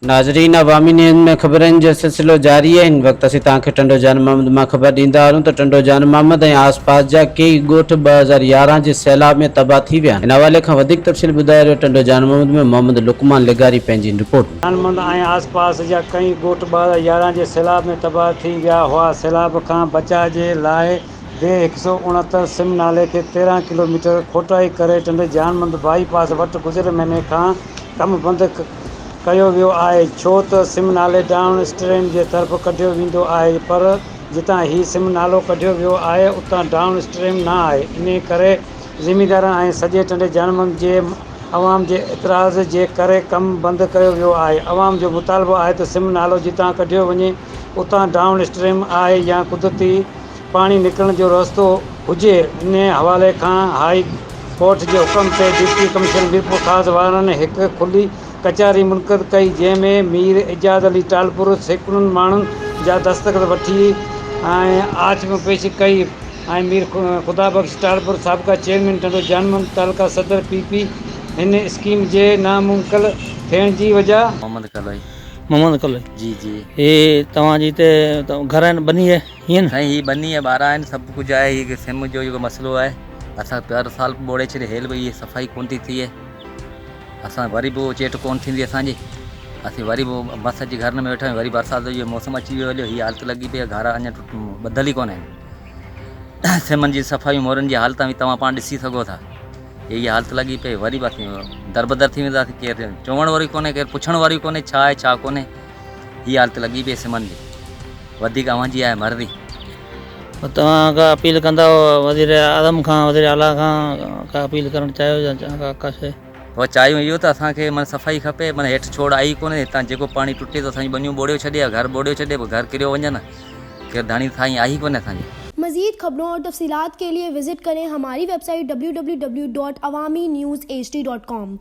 नाज़रीन, अवामी न्यूज़ में ख़बरनि जो सिलसिलो जारी है। इन वक्त असीं तव्हांखे टंडो जान मोहम्मद मां ख़बर ॾींदा आहियूं त टंडो जान मोहम्मद ऐं आस पास जा कई ॻोठ 2011 जे सैलाब में तबाह थी विया आहिनि। इन हवाले खां वधीक तफ़सील ॿुधाए रहियो टंडो जान मोहम्मद में मोहम्मद लुकमान लिगारी पंहिंजी रिपोर्ट में। जान मोहम्मद ऐं आस पास जा कई ॻोठ 2011 जे सैलाब में तबाह थी विया हुआ। सैलाब खां बचाव जे लाइ B169 सिम नाले खे 13 किलोमीटर खोटाई करे टंडो जान मोहम्मद बाईपास वटि गुज़िरियल महीने खां कमु बंदि कयो वियो आहे, छो त सिम नाले डाउन स्ट्रीम जे तरफ़ कढियो वेंदो आहे, पर जितां ही सिम नालो कढियो वियो आहे उतां डाउन स्ट्रीम न आहे। इन करे ज़मींदारनि ऐं सॼे टंडे जान मोहम्मद जे अवाम जे एतिराज़ जे करे कमु बंदि कयो वियो आहे। अवाम जो मुतालबो आहे त सिम नालो जितां कढियो वञे उतां डाउन स्ट्रीम आहे या कुदरती पाणी निकिरण जो रस्तो हुजे। इन हवाले खां हाई कोर्ट जे हुकम ते डिप्टी कमिश्नर मीरपुर ख़ासि वारनि हिकु खुली कचहरी मुनक़िद कई, जंहिंमें मीर एजाज़ अली टालपुर सैकड़नि माण्हुनि जा दस्तख़त वठी ऐं आचम पेश कई ऐं मीर ख़ुदाबख़्श टालपुर साबिक़ा चेयरमैन टंडो जान मोहम्मद तालुका सदर PP हिन स्कीम जे नामुमकिन थियण जी वजह मोहम्मद कल जी जी हे तव्हांजी हिते घर आहिनि बनी आहे हीअं न? साईं, ही बनी है, ॿार आहिनि, सभु कुझु आहे। हीअ सिम जो जेको मसइलो आहे, असां हर साल ॿोड़े छॾे हेल भई सफ़ाई कोन थी थिए, असां वरी बि चेट कोन थींदी असांजी, असीं वरी बि मस जे घर में वेठा आहियूं। वरी बरसाति जो इहो मौसम अची वियो हलियो, हीअ हालत लॻी पई आहे, घर अञा ॿधल ई कोन आहिनि। सिमनि जी सफ़ाई मोरनि जी हालत बि तव्हां पाण ॾिसी सघो था। इहा हालत लॻी पई, वरी बि असीं दरबदर थी वेंदासीं, केरु चवण वारी कोन्हे, केरु पुछण वारी कोन्हे छा आहे छा कोन्हे। हीअ हालत लॻी पई सिमनि जी, वधीक अव्हांजी आहे मर्दी। तव्हां का अपील कंदा वज़ीर आज़म खां, वज़ीर आला खां का अपील करणु चाहियो या का शइ? उहा चाहियूं इहो त असांखे माना सफ़ाई खपे, माना हेठि छोड़ आई कोन्हे, हितां जेको पाणी टुटे थो असांजी बनियूं ॿोड़ियो छॾे, घर ॿोड़ियो छॾे, घर किरियो वञनि, केरु धाणी थाई आई कोन्हे असांजी। मज़ीद खबरों और तफसीलात के लिए विजिट करें हमारी वेबसाइट www.awamiNewsHD.com।